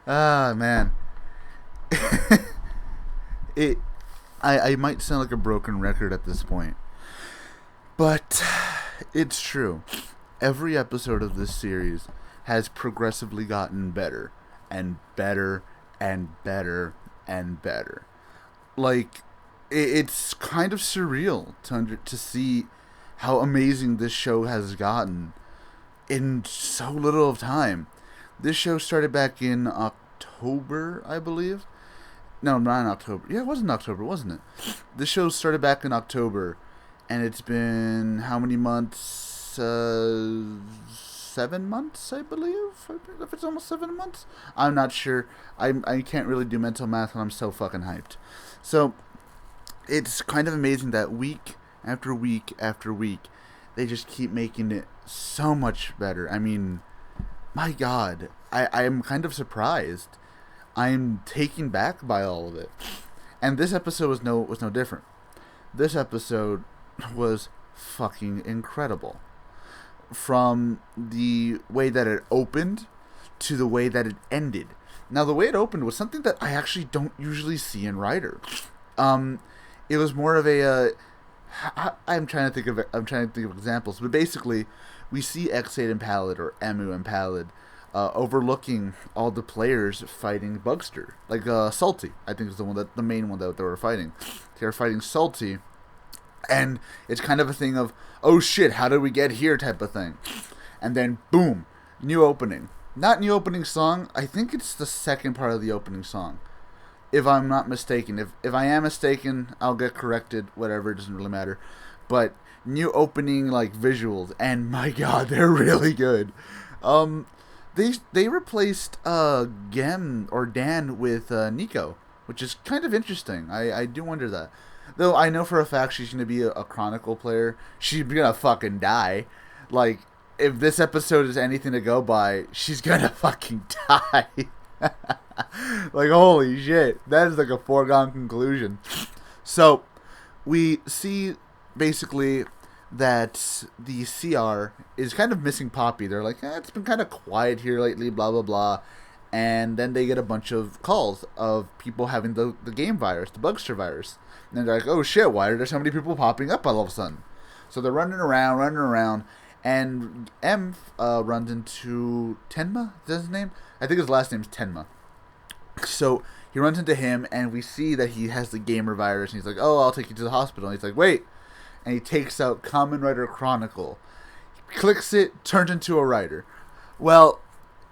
Ah, man. it. I might sound like a broken record at this point, but it's true. Every episode of this series has progressively gotten better and better and better and better. Like, it's kind of surreal to see how amazing this show has gotten in so little of time. This show started back in October, I believe. No, not in October. Yeah, it was in October, wasn't it? This show started back in October, and it's been how many months? 7 months, I believe. If it's almost 7 months, I'm not sure. I can't really do mental math, and I'm so fucking hyped. So it's kind of amazing that week after week after week, they just keep making it so much better. I mean, my God, I am kind of surprised. I'm taken back by all of it. And this episode was no different. This episode was fucking incredible. From the way that it opened to the way that it ended. Now, the way it opened was something that I actually don't usually see in Rider. It was more of a I'm trying to think of examples, but basically we see X8 and Pallid, or Emu and Pallid, overlooking all the players fighting Bugster. Like Salty, I think is the main one that they were fighting. They were fighting Salty, and it's kind of a thing of, oh shit, how did we get here type of thing. And then boom, new opening. Not new opening song, I think it's the second part of the opening song, if I'm not mistaken. If I am mistaken, I'll get corrected, whatever, it doesn't really matter. But new opening like visuals, and my God, they're really good. They replaced Gem or Dan with Nico, which is kind of interesting. I do wonder that. Though I know for a fact she's going to be a Chronicle player. She's going to fucking die. Like, if this episode is anything to go by, she's going to fucking die. Like, holy shit. That is like a foregone conclusion. So, we see basically that the CR is kind of missing Poppy. They're like, it's been kind of quiet here lately, blah, blah, blah. And then they get a bunch of calls of people having the game virus, the Bugster virus. And they're like, oh shit, why are there so many people popping up all of a sudden? So they're running around, and M runs into Tenma, is that his name? I think his last name's Tenma. So he runs into him, and we see that he has the gamer virus, and he's like, oh, I'll take you to the hospital. And he's like, wait. And he takes out Kamen Rider Chronicle. He clicks it, turns into a Rider. Well,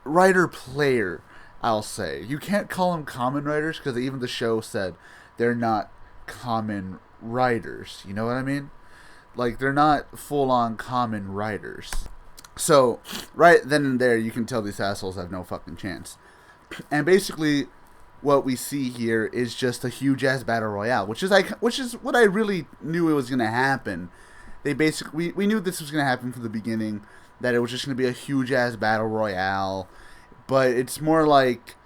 Rider player, I'll say. You can't call them Kamen Riders, because even the show said they're not Kamen Riders. You know what I mean? Like, they're not full-on Kamen Riders. So, right then and there, you can tell these assholes have no fucking chance. And basically, what we see here is just a huge-ass battle royale, which is what I really knew it was going to happen. We knew this was going to happen from the beginning, that it was just going to be a huge-ass battle royale. But it's more like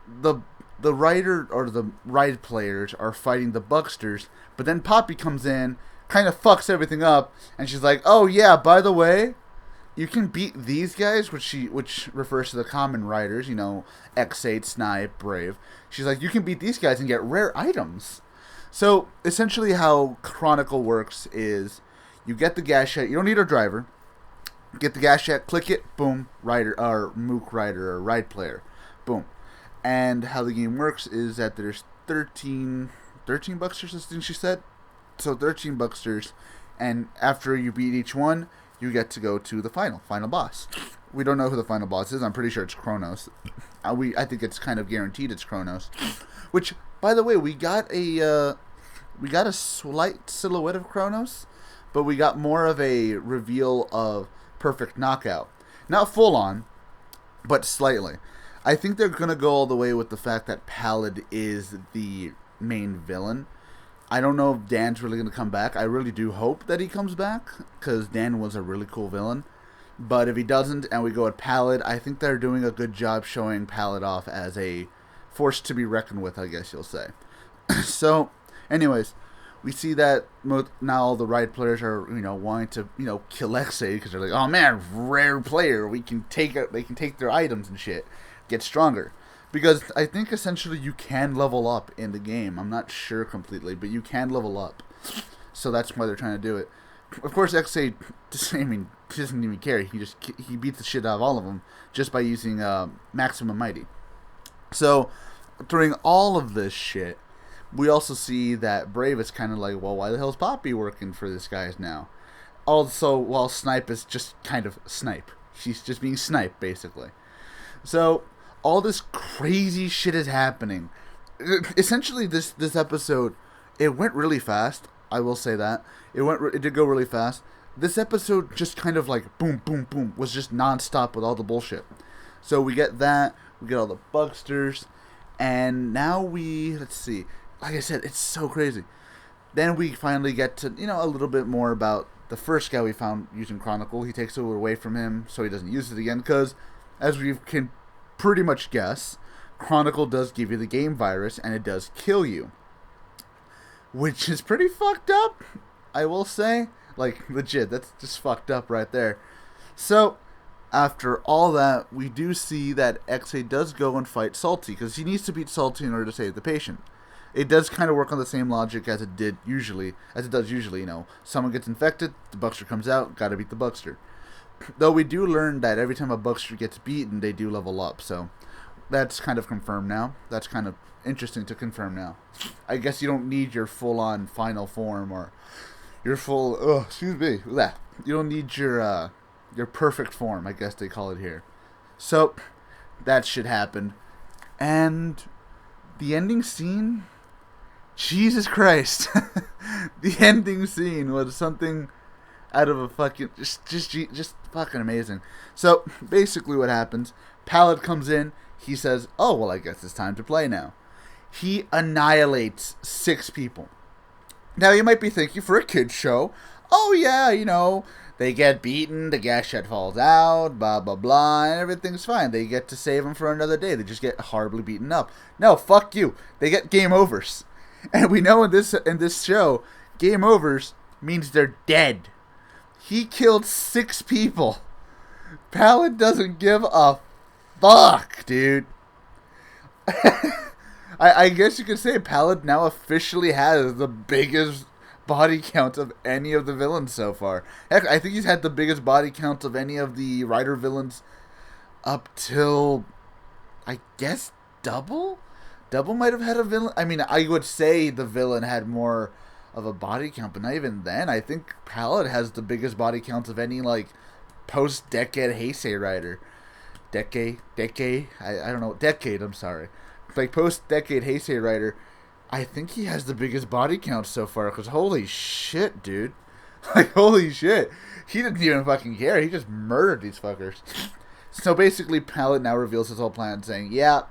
the Rider or the Ride players are fighting the Bugsters, but then Poppy comes in, kind of fucks everything up, and she's like, oh yeah, by the way, you can beat these guys, which refers to the Kamen Riders, you know, X8, Snipe, Brave. She's like, you can beat these guys and get rare items. So, essentially how Chronicle works is, you get the gas jet, you don't need a driver, get the gas jet, click it, boom, Rider, or Mook Rider, or Ride player, boom. And how the game works is that there's 13 Bugsters, I think she said. So 13 Bugsters, and after you beat each one, you get to go to the final boss. We don't know who the final boss is. I'm pretty sure it's Kronos. I think it's kind of guaranteed it's Kronos. Which, by the way, we got a slight silhouette of Kronos, but we got more of a reveal of Perfect Knockout. Not full on, but slightly. I think they're going to go all the way with the fact that Pallid is the main villain. I don't know if Dan's really going to come back. I really do hope that he comes back, because Dan was a really cool villain. But if he doesn't, and we go with Pallid, I think they're doing a good job showing Pallid off as a force to be reckoned with, I guess you'll say. So, anyways, we see that now all the Riot players are, wanting to, kill Exe because they're like, oh man, rare player, they can take their items and shit, get stronger. Because I think essentially you can level up in the game. I'm not sure completely, but you can level up. So that's why they're trying to do it. Of course, Exe, he doesn't even care. He beats the shit out of all of them just by using Maximum Mighty. So during all of this shit, we also see that Brave is kind of like, well, why the hell is Poppy working for this guy now? Also, while Snipe is just kind of Snipe. She's just being Snipe, basically. So, all this crazy shit is happening. Essentially, this episode, it went really fast. I will say that. It did go really fast. This episode just kind of like, boom, boom, boom, was just non-stop with all the bullshit. So, we get that. We get all the bugsters. And now let's see. Like I said, it's so crazy. Then we finally get to, a little bit more about the first guy we found using Chronicle. He takes it away from him so he doesn't use it again. Because, as we can pretty much guess, Chronicle does give you the game virus and it does kill you. Which is pretty fucked up, I will say. Like, legit, that's just fucked up right there. So, after all that, we do see that Exe does go and fight Salty. Because he needs to beat Salty in order to save the patient. It does kind of work on the same logic as it does usually. Someone gets infected, the Bugster comes out, gotta beat the Bugster. Though we do learn that every time a Bugster gets beaten, they do level up. So that's kind of confirmed now. That's kind of interesting to confirm now. I guess you don't need your full-on final form or your full. You don't need your perfect form. I guess they call it here. So that should happen, and the ending scene. Jesus Christ. The ending scene was something out of a fucking just fucking amazing. So basically what happens, Pallet comes in, he says, oh well, I guess it's time to play now. He annihilates 6 people. Now you might be thinking, for a kid's show, oh yeah, they get beaten, the gas jet falls out, blah blah blah, and everything's fine. They get to save them for another day. They just get horribly beaten up. No, fuck you. They get game overs. And we know in this show, game overs means they're dead. He killed 6 people. Pallet doesn't give a fuck, dude. I guess you could say Pallet now officially has the biggest body count of any of the villains so far. Heck, I think he's had the biggest body count of any of the Rider villains up till, I guess, Double? Double might have had a villain. I mean, I would say the villain had more of a body count, but not even then. I think Pallet has the biggest body count of any, post-Decade Heisei Rider. Decade, I don't know, Decade, I'm sorry. Post-Decade Heisei Rider, I think he has the biggest body count so far, because holy shit, dude. Holy shit. He didn't even fucking care. He just murdered these fuckers. So basically, Pallet now reveals his whole plan, saying, yeah,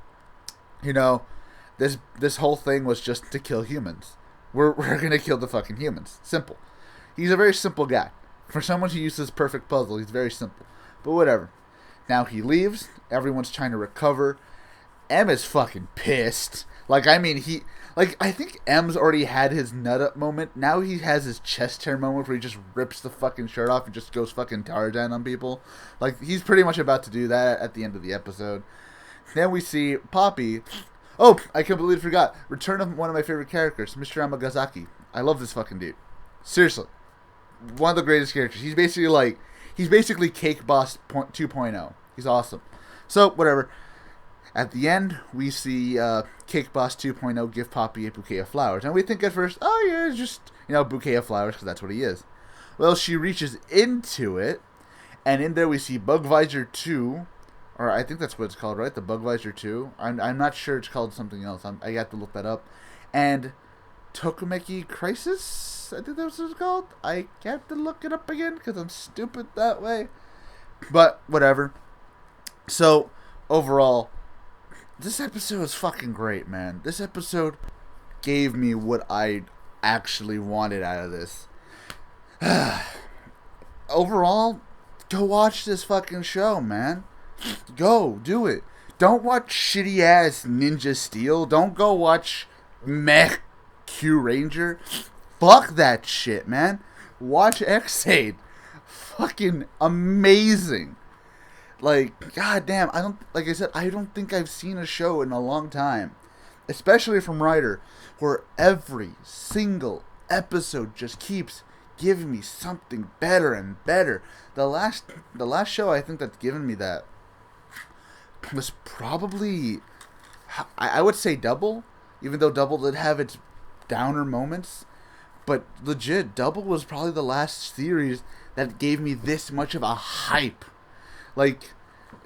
this whole thing was just to kill humans. We're gonna kill the fucking humans. Simple. He's a very simple guy. For someone who uses perfect puzzle, he's very simple. But whatever. Now he leaves. Everyone's trying to recover. M is fucking pissed. I think M's already had his nut up moment. Now he has his chest hair moment where he just rips the fucking shirt off and just goes fucking Tarzan on people. He's pretty much about to do that at the end of the episode. Then we see Poppy. Oh, I completely forgot. Return of one of my favorite characters, Mr. Amagazaki. I love this fucking dude. Seriously. One of the greatest characters. He's basically Cake Boss 2.0. He's awesome. So, whatever. At the end, we see Cake Boss 2.0 give Poppy a bouquet of flowers. And we think at first, oh yeah, it's just, a bouquet of flowers, because that's what he is. Well, she reaches into it, and in there we see Bugvisor 2, or I think that's what it's called, right? The Bugvisor 2. I'm not sure it's called something else. I have to look that up. And Tokumeki Crisis, I think that's what it's called. I have to look it up again, because I'm stupid that way. But, whatever. So, overall, this episode is fucking great, man. This episode gave me what I actually wanted out of this. Overall, go watch this fucking show, man. Go, do it. Don't watch shitty ass Ninja Steel. Don't go watch Mech Q Ranger. fuck that shit, man. Watch X8. Fucking amazing. Like, goddamn, like I said, I don't think I've seen a show in a long time, especially from Rider, where every single episode just keeps giving me something better and better. The last show I think that's given me that was probably, I would say Double, even though Double did have its downer moments. But legit, Double was probably the last series that gave me this much of a hype. Like,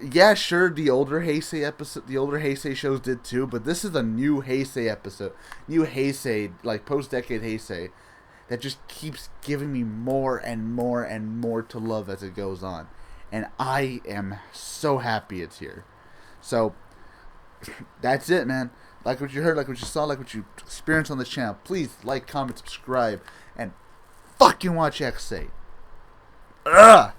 yeah, sure, the older Heisei shows did too, but this is a new Heisei episode. New Heisei, like post-decade Heisei, that just keeps giving me more and more and more to love as it goes on. And I am so happy it's here. So, that's it, man. Like what you heard, like what you saw, like what you experienced on the channel. Please like, comment, subscribe, and fucking watch X8. Ugh!